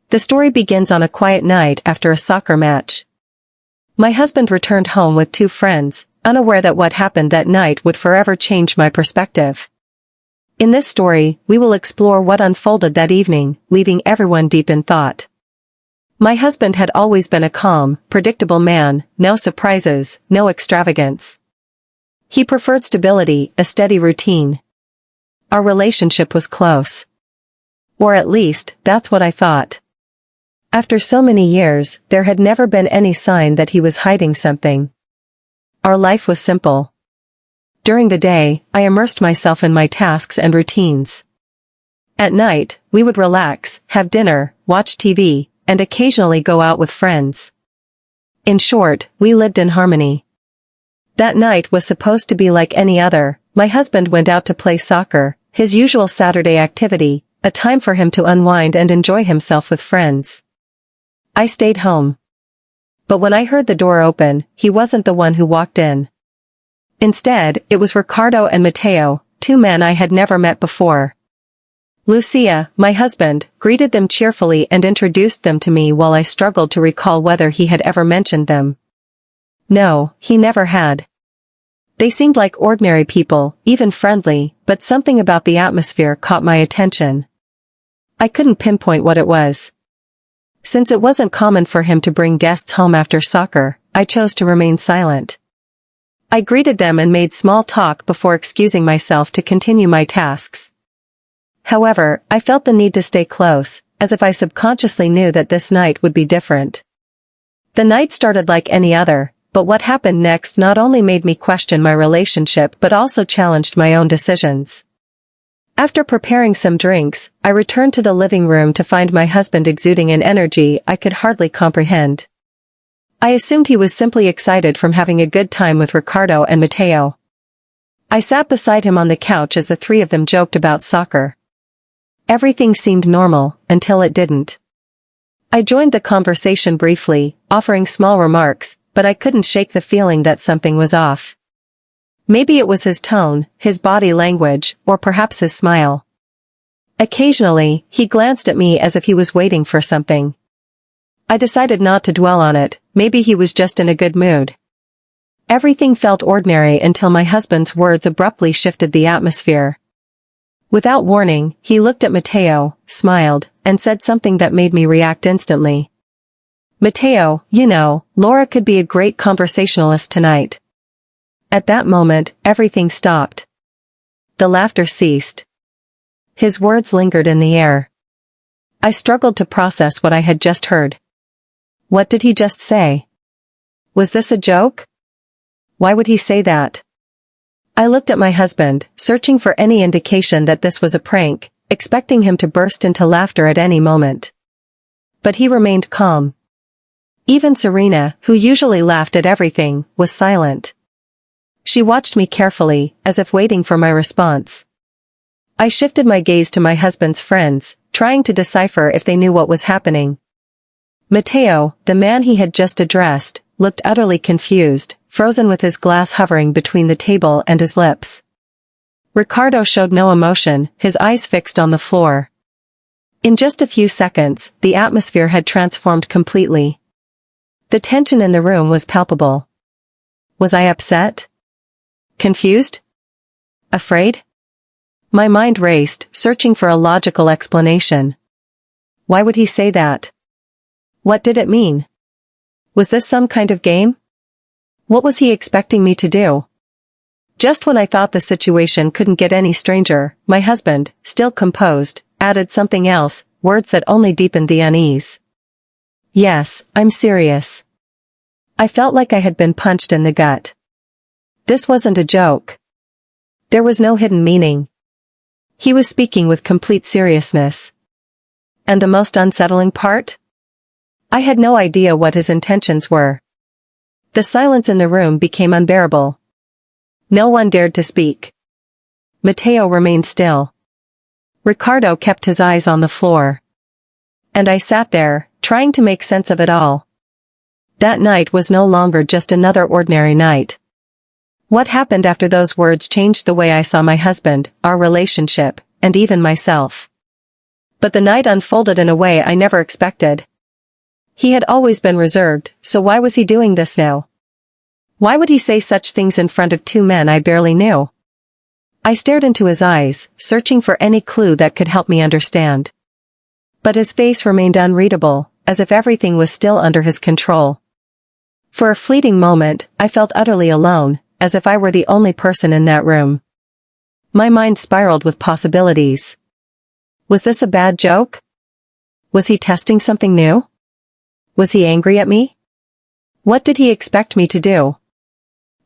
The story begins on a quiet night after a soccer match. My husband returned home with two friends, unaware that what happened that night would forever change my perspective. In this story, we will explore what unfolded that evening, leaving everyone deep in thought. My husband had always been a calm, predictable man, no surprises, no extravagance. He preferred stability, a steady routine. Our relationship was close. Or at least, that's what I thought. After so many years, there had never been any sign that he was hiding something. Our life was simple. During the day, I immersed myself in my tasks and routines. At night, we would relax, have dinner, watch TV, and occasionally go out with friends. In short, we lived in harmony. That night was supposed to be like any other. My husband went out to play soccer, his usual Saturday activity, a time for him to unwind and enjoy himself with friends. I stayed home. But when I heard the door open, he wasn't the one who walked in. Instead, it was Ricardo and Matteo, two men I had never met before. Lucia, my husband, greeted them cheerfully and introduced them to me while I struggled to recall whether he had ever mentioned them. No, he never had. They seemed like ordinary people, even friendly, but something about the atmosphere caught my attention. I couldn't pinpoint what it was. Since it wasn't common for him to bring guests home after soccer, I chose to remain silent. I greeted them and made small talk before excusing myself to continue my tasks. However, I felt the need to stay close, as if I subconsciously knew that this night would be different. The night started like any other, but what happened next not only made me question my relationship but also challenged my own decisions. After preparing some drinks, I returned to the living room to find my husband exuding an energy I could hardly comprehend. I assumed he was simply excited from having a good time with Ricardo and Matteo. I sat beside him on the couch as the three of them joked about soccer. Everything seemed normal, until it didn't. I joined the conversation briefly, offering small remarks, but I couldn't shake the feeling that something was off. Maybe it was his tone, his body language, or perhaps his smile. Occasionally, he glanced at me as if he was waiting for something. I decided not to dwell on it, maybe he was just in a good mood. Everything felt ordinary until my husband's words abruptly shifted the atmosphere. Without warning, he looked at Matteo, smiled, and said something that made me react instantly. Matteo, you know, Laura could be a great conversationalist tonight. At that moment, everything stopped. The laughter ceased. His words lingered in the air. I struggled to process what I had just heard. What did he just say? Was this a joke? Why would he say that? I looked at my husband, searching for any indication that this was a prank, expecting him to burst into laughter at any moment. But he remained calm. Even Serena, who usually laughed at everything, was silent. She watched me carefully, as if waiting for my response. I shifted my gaze to my husband's friends, trying to decipher if they knew what was happening. Matteo, the man he had just addressed, looked utterly confused, frozen with his glass hovering between the table and his lips. Ricardo showed no emotion, his eyes fixed on the floor. In just a few seconds, the atmosphere had transformed completely. The tension in the room was palpable. Was I upset? Confused? Afraid? My mind raced, searching for a logical explanation. Why would he say that? What did it mean? Was this some kind of game? What was he expecting me to do? Just when I thought the situation couldn't get any stranger, my husband, still composed, added something else, words that only deepened the unease. Yes, I'm serious. I felt like I had been punched in the gut. This wasn't a joke. There was no hidden meaning. He was speaking with complete seriousness. And the most unsettling part? I had no idea what his intentions were. The silence in the room became unbearable. No one dared to speak. Matteo remained still. Ricardo kept his eyes on the floor. And I sat there, trying to make sense of it all. That night was no longer just another ordinary night. What happened after those words changed the way I saw my husband, our relationship, and even myself. But the night unfolded in a way I never expected. He had always been reserved, so why was he doing this now? Why would he say such things in front of two men I barely knew? I stared into his eyes, searching for any clue that could help me understand. But his face remained unreadable, as if everything was still under his control. For a fleeting moment, I felt utterly alone, as if I were the only person in that room. My mind spiraled with possibilities. Was this a bad joke? Was he testing something new? Was he angry at me? What did he expect me to do?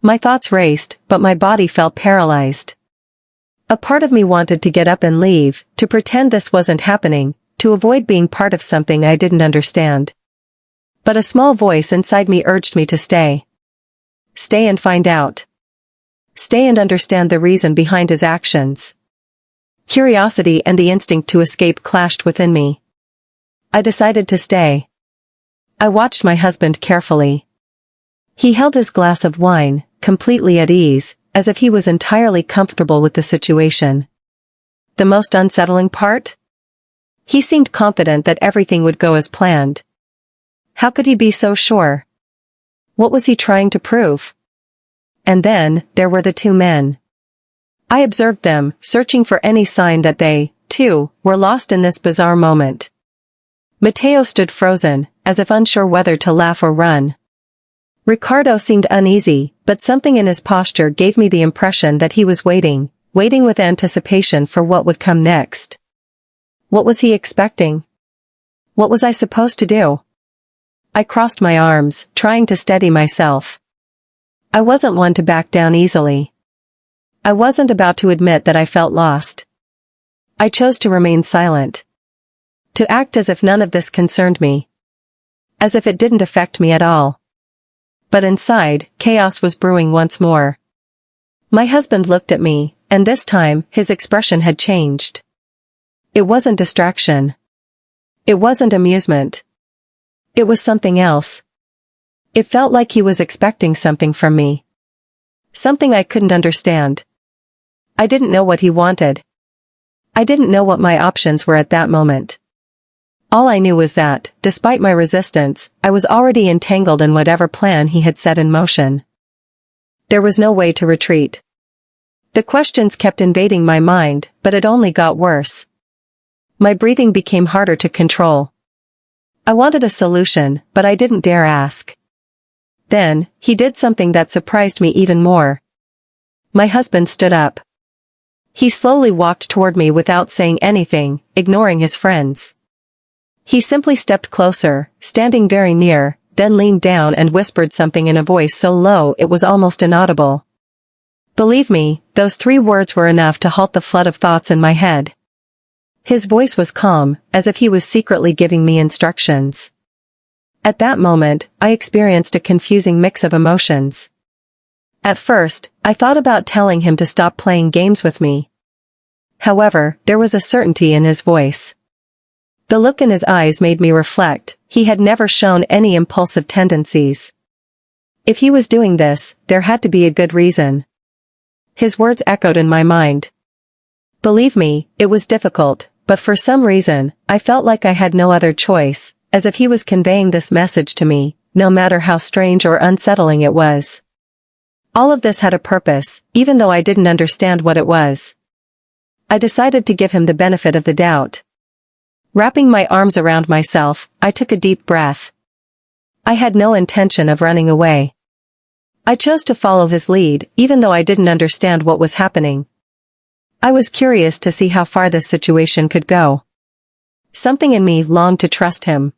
My thoughts raced, but my body felt paralyzed. A part of me wanted to get up and leave, to pretend this wasn't happening, to avoid being part of something I didn't understand. But a small voice inside me urged me to stay. Stay and find out. Stay and understand the reason behind his actions. Curiosity and the instinct to escape clashed within me. I decided to stay. I watched my husband carefully. He held his glass of wine, completely at ease, as if he was entirely comfortable with the situation. The most unsettling part? He seemed confident that everything would go as planned. How could he be so sure? What was he trying to prove? And then, there were the two men. I observed them, searching for any sign that they, too, were lost in this bizarre moment. Matteo stood frozen, as if unsure whether to laugh or run. Ricardo seemed uneasy, but something in his posture gave me the impression that he was waiting with anticipation for what would come next. What was he expecting? What was I supposed to do? I crossed my arms, trying to steady myself. I wasn't one to back down easily. I wasn't about to admit that I felt lost. I chose to remain silent. To act as if none of this concerned me. As if it didn't affect me at all. But inside, chaos was brewing once more. My husband looked at me, and this time, his expression had changed. It wasn't distraction. It wasn't amusement. It was something else. It felt like he was expecting something from me. Something I couldn't understand. I didn't know what he wanted. I didn't know what my options were at that moment. All I knew was that, despite my resistance, I was already entangled in whatever plan he had set in motion. There was no way to retreat. The questions kept invading my mind, but it only got worse. My breathing became harder to control. I wanted a solution, but I didn't dare ask. Then, he did something that surprised me even more. My husband stood up. He slowly walked toward me without saying anything, ignoring his friends. He simply stepped closer, standing very near, then leaned down and whispered something in a voice so low it was almost inaudible. Believe me, those 3 words were enough to halt the flood of thoughts in my head. His voice was calm, as if he was secretly giving me instructions. At that moment, I experienced a confusing mix of emotions. At first, I thought about telling him to stop playing games with me. However, there was a certainty in his voice. The look in his eyes made me reflect. He had never shown any impulsive tendencies. If he was doing this, there had to be a good reason. His words echoed in my mind. Believe me, it was difficult, but for some reason, I felt like I had no other choice, as if he was conveying this message to me, no matter how strange or unsettling it was. All of this had a purpose, even though I didn't understand what it was. I decided to give him the benefit of the doubt. Wrapping my arms around myself, I took a deep breath. I had no intention of running away. I chose to follow his lead, even though I didn't understand what was happening. I was curious to see how far this situation could go. Something in me longed to trust him.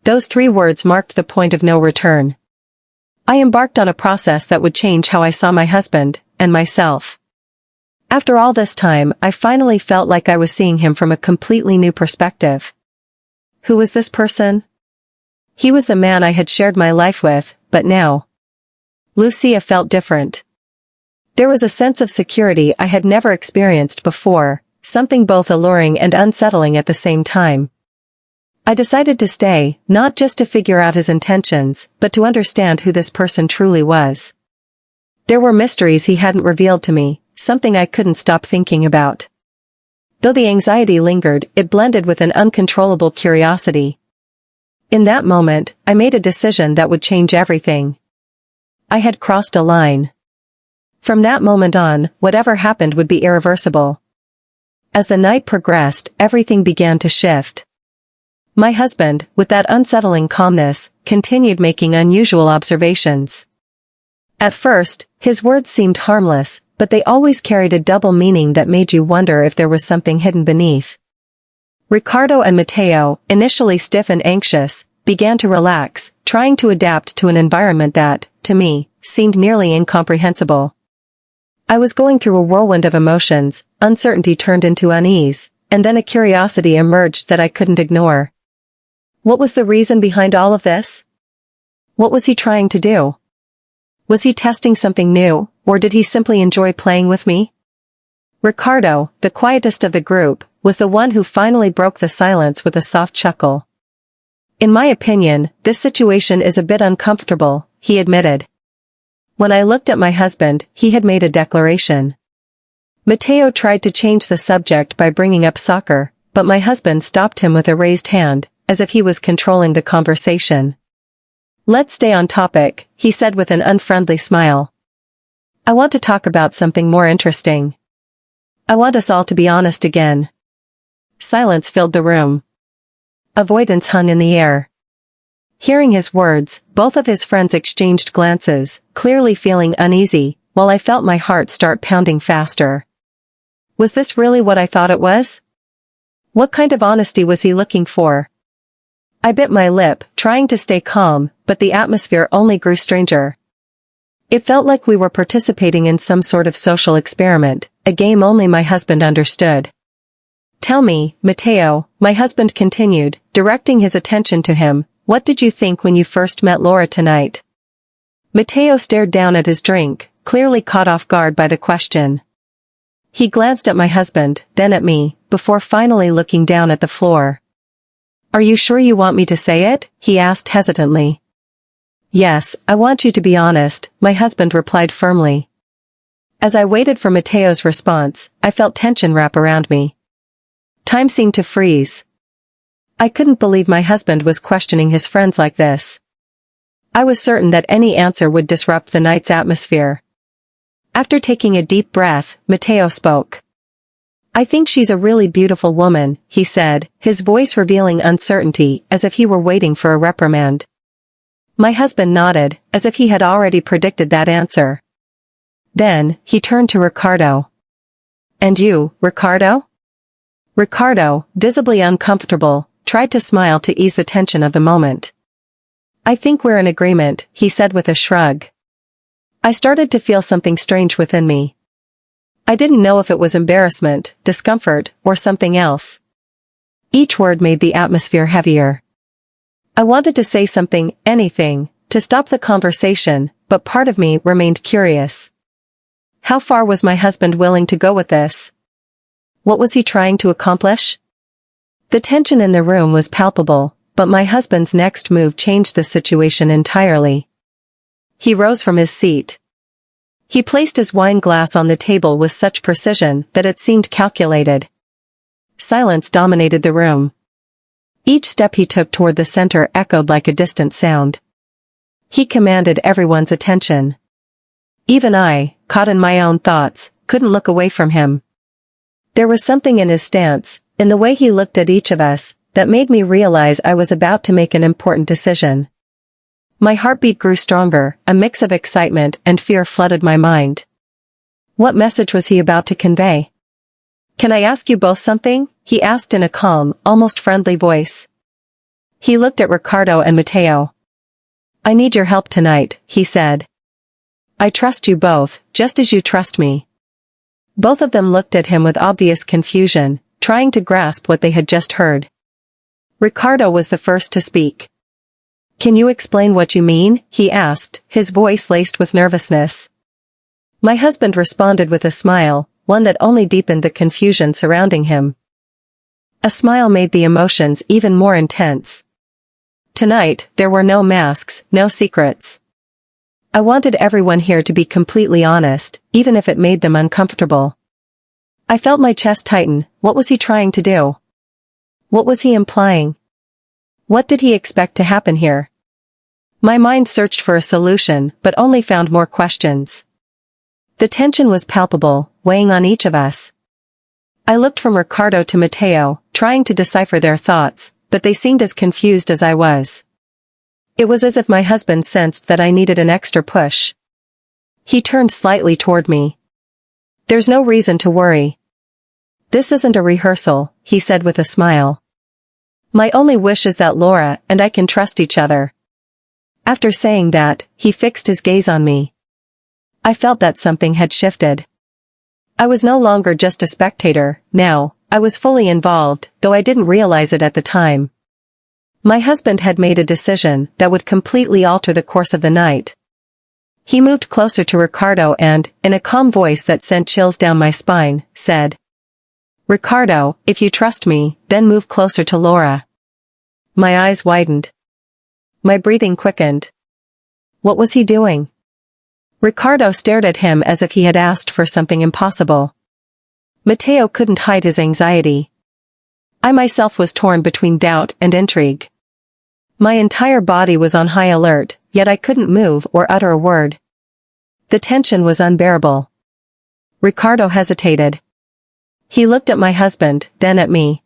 Those 3 words marked the point of no return. I embarked on a process that would change how I saw my husband, and myself. After all this time, I finally felt like I was seeing him from a completely new perspective. Who was this person? He was the man I had shared my life with, but now, Lucia felt different. There was a sense of security I had never experienced before, something both alluring and unsettling at the same time. I decided to stay, not just to figure out his intentions, but to understand who this person truly was. There were mysteries he hadn't revealed to me, something I couldn't stop thinking about. Though the anxiety lingered, it blended with an uncontrollable curiosity. In that moment, I made a decision that would change everything. I had crossed a line. From that moment on, whatever happened would be irreversible. As the night progressed, everything began to shift. My husband, with that unsettling calmness, continued making unusual observations. At first, his words seemed harmless, but they always carried a double meaning that made you wonder if there was something hidden beneath. Ricardo and Mateo, initially stiff and anxious, began to relax, trying to adapt to an environment that, to me, seemed nearly incomprehensible. I was going through a whirlwind of emotions, uncertainty turned into unease, and then a curiosity emerged that I couldn't ignore. What was the reason behind all of this? What was he trying to do? Was he testing something new, or did he simply enjoy playing with me? Ricardo, the quietest of the group, was the one who finally broke the silence with a soft chuckle. In my opinion, this situation is a bit uncomfortable, he admitted. When I looked at my husband, he had made a declaration. Mateo tried to change the subject by bringing up soccer, but my husband stopped him with a raised hand, as if he was controlling the conversation. Let's stay on topic, he said with an unfriendly smile. I want to talk about something more interesting. I want us all to be honest again. Silence filled the room. Avoidance hung in the air. Hearing his words, both of his friends exchanged glances, clearly feeling uneasy, while I felt my heart start pounding faster. Was this really what I thought it was? What kind of honesty was he looking for? I bit my lip, trying to stay calm, but the atmosphere only grew stranger. It felt like we were participating in some sort of social experiment, a game only my husband understood. Tell me, Mateo, my husband continued, directing his attention to him, what did you think when you first met Laura tonight? Mateo stared down at his drink, clearly caught off guard by the question. He glanced at my husband, then at me, before finally looking down at the floor. Are you sure you want me to say it? He asked hesitantly. Yes, I want you to be honest, my husband replied firmly. As I waited for Mateo's response, I felt tension wrap around me. Time seemed to freeze. I couldn't believe my husband was questioning his friends like this. I was certain that any answer would disrupt the night's atmosphere. After taking a deep breath, Mateo spoke. I think she's a really beautiful woman, he said, his voice revealing uncertainty as if he were waiting for a reprimand. My husband nodded, as if he had already predicted that answer. Then, he turned to Ricardo. And you, Ricardo? Ricardo, visibly uncomfortable, tried to smile to ease the tension of the moment. I think we're in agreement, he said with a shrug. I started to feel something strange within me. I didn't know if it was embarrassment, discomfort, or something else. Each word made the atmosphere heavier. I wanted to say something, anything, to stop the conversation, but part of me remained curious. How far was my husband willing to go with this? What was he trying to accomplish? The tension in the room was palpable, but my husband's next move changed the situation entirely. He rose from his seat. He placed his wine glass on the table with such precision that it seemed calculated. Silence dominated the room. Each step he took toward the center echoed like a distant sound. He commanded everyone's attention. Even I, caught in my own thoughts, couldn't look away from him. There was something in his stance, in the way he looked at each of us, that made me realize I was about to make an important decision. My heartbeat grew stronger, a mix of excitement and fear flooded my mind. What message was he about to convey? Can I ask you both something? He asked in a calm, almost friendly voice. He looked at Ricardo and Mateo. I need your help tonight, he said. I trust you both, just as you trust me. Both of them looked at him with obvious confusion, trying to grasp what they had just heard. Ricardo was the first to speak. Can you explain what you mean? He asked, his voice laced with nervousness. My husband responded with a smile, one that only deepened the confusion surrounding him. A smile made the emotions even more intense. Tonight, there were no masks, no secrets. I wanted everyone here to be completely honest, even if it made them uncomfortable. I felt my chest tighten. What was he trying to do? What was he implying? What did he expect to happen here? My mind searched for a solution, but only found more questions. The tension was palpable, weighing on each of us. I looked from Ricardo to Mateo, trying to decipher their thoughts, but they seemed as confused as I was. It was as if my husband sensed that I needed an extra push. He turned slightly toward me. "There's no reason to worry. This isn't a rehearsal," he said with a smile. "My only wish is that Laura and I can trust each other." After saying that, he fixed his gaze on me. I felt that something had shifted. I was no longer just a spectator. Now, I was fully involved, though I didn't realize it at the time. My husband had made a decision that would completely alter the course of the night. He moved closer to Ricardo and, in a calm voice that sent chills down my spine, said, "Ricardo, if you trust me, then move closer to Laura." My eyes widened. My breathing quickened. What was he doing? Ricardo stared at him as if he had asked for something impossible. Mateo couldn't hide his anxiety. I myself was torn between doubt and intrigue. My entire body was on high alert, yet I couldn't move or utter a word. The tension was unbearable. Ricardo hesitated. He looked at my husband, then at me.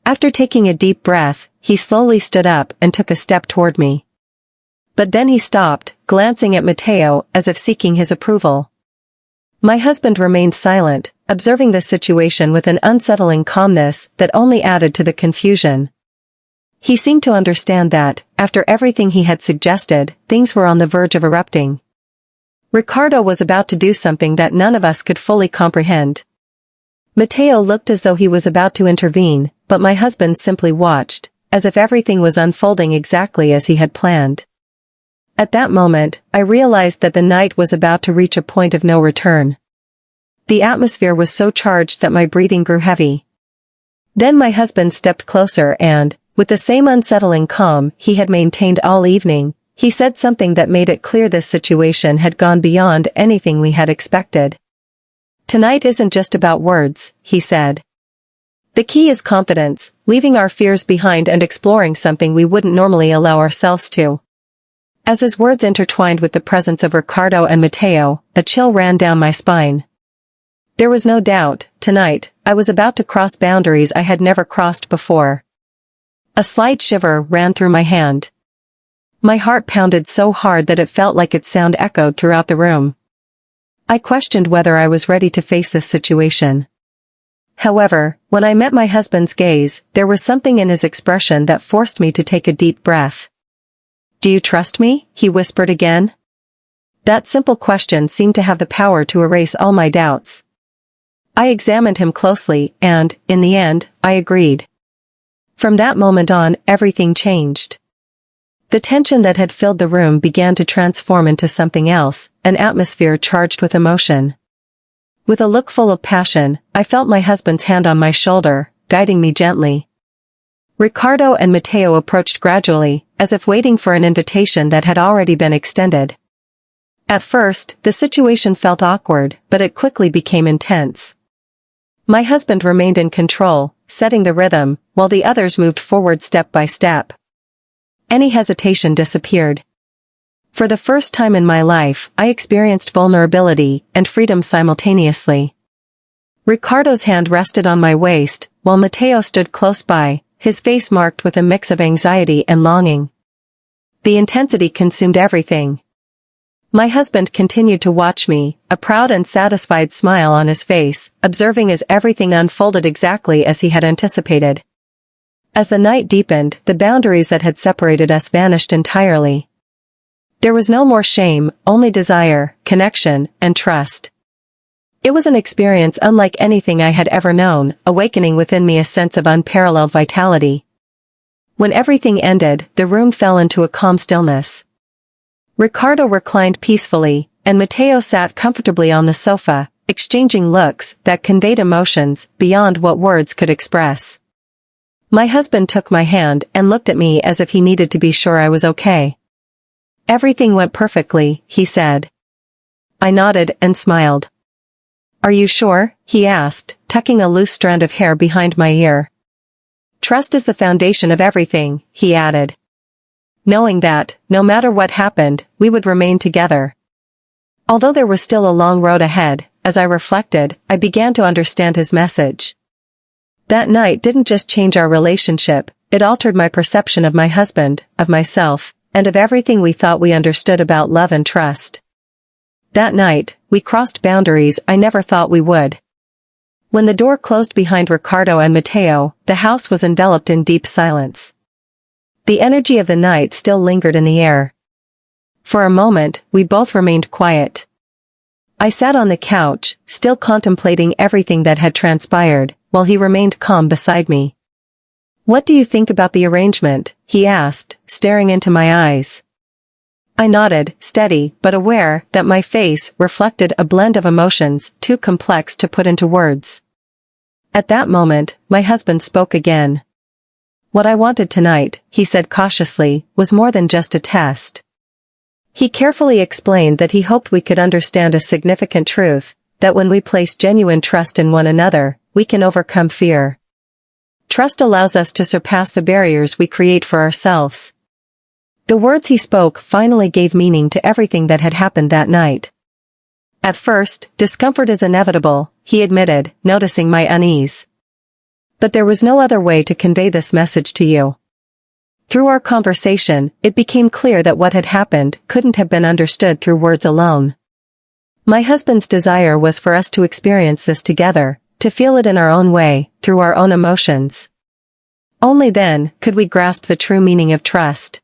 After taking a deep breath, he slowly stood up and took a step toward me. But then he stopped, glancing at Mateo as if seeking his approval. My husband remained silent, observing the situation with an unsettling calmness that only added to the confusion. He seemed to understand that, after everything he had suggested, things were on the verge of erupting. Ricardo was about to do something that none of us could fully comprehend. Mateo looked as though he was about to intervene, but my husband simply watched, as if everything was unfolding exactly as he had planned. At that moment, I realized that the night was about to reach a point of no return. The atmosphere was so charged that my breathing grew heavy. Then my husband stepped closer and, with the same unsettling calm he had maintained all evening, he said something that made it clear this situation had gone beyond anything we had expected. "Tonight isn't just about words," he said. "The key is confidence, leaving our fears behind and exploring something we wouldn't normally allow ourselves to." As his words intertwined with the presence of Ricardo and Mateo, a chill ran down my spine. There was no doubt, tonight, I was about to cross boundaries I had never crossed before. A slight shiver ran through my hand. My heart pounded so hard that it felt like its sound echoed throughout the room. I questioned whether I was ready to face this situation. However, when I met my husband's gaze, there was something in his expression that forced me to take a deep breath. "Do you trust me?" he whispered again. That simple question seemed to have the power to erase all my doubts. I examined him closely, and, in the end, I agreed. From that moment on, everything changed. The tension that had filled the room began to transform into something else, an atmosphere charged with emotion. With a look full of passion, I felt my husband's hand on my shoulder, guiding me gently. Ricardo and Mateo approached gradually, as if waiting for an invitation that had already been extended. At first, the situation felt awkward, but it quickly became intense. My husband remained in control, setting the rhythm, while the others moved forward step by step. Any hesitation disappeared. For the first time in my life, I experienced vulnerability and freedom simultaneously. Ricardo's hand rested on my waist, while Mateo stood close by, his face marked with a mix of anxiety and longing. The intensity consumed everything. My husband continued to watch me, a proud and satisfied smile on his face, observing as everything unfolded exactly as he had anticipated. As the night deepened, the boundaries that had separated us vanished entirely. There was no more shame, only desire, connection, and trust. It was an experience unlike anything I had ever known, awakening within me a sense of unparalleled vitality. When everything ended, the room fell into a calm stillness. Ricardo reclined peacefully, and Mateo sat comfortably on the sofa, exchanging looks that conveyed emotions beyond what words could express. My husband took my hand and looked at me as if he needed to be sure I was okay. "Everything went perfectly," he said. I nodded and smiled. Are you sure? He asked, tucking a loose strand of hair behind my ear. Trust is the foundation of everything, he added. Knowing that, no matter what happened, we would remain together. Although there was still a long road ahead, as I reflected, I began to understand his message. That night didn't just change our relationship, it altered my perception of my husband, of myself, and of everything we thought we understood about love and trust. That night, we crossed boundaries I never thought we would. When the door closed behind Ricardo and Mateo, the house was enveloped in deep silence. The energy of the night still lingered in the air. For a moment, we both remained quiet. I sat on the couch, still contemplating everything that had transpired, while he remained calm beside me. What do you think about the arrangement? He asked, staring into my eyes. I nodded, steady but aware that my face reflected a blend of emotions too complex to put into words. At that moment, my husband spoke again. What I wanted tonight, he said cautiously, was more than just a test. He carefully explained that he hoped we could understand a significant truth, that when we place genuine trust in one another, we can overcome fear. Trust allows us to surpass the barriers we create for ourselves. The words he spoke finally gave meaning to everything that had happened that night. At first, discomfort is inevitable, he admitted, noticing my unease. But there was no other way to convey this message to you. Through our conversation, it became clear that what had happened couldn't have been understood through words alone. My husband's desire was for us to experience this together, to feel it in our own way, through our own emotions. Only then could we grasp the true meaning of trust.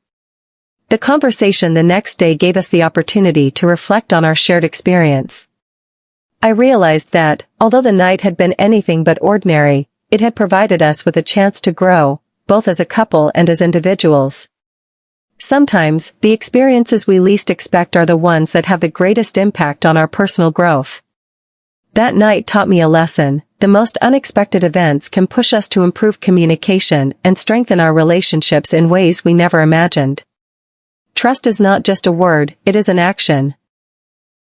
The conversation the next day gave us the opportunity to reflect on our shared experience. I realized that, although the night had been anything but ordinary, it had provided us with a chance to grow, both as a couple and as individuals. Sometimes, the experiences we least expect are the ones that have the greatest impact on our personal growth. That night taught me a lesson: the most unexpected events can push us to improve communication and strengthen our relationships in ways we never imagined. Trust is not just a word, it is an action.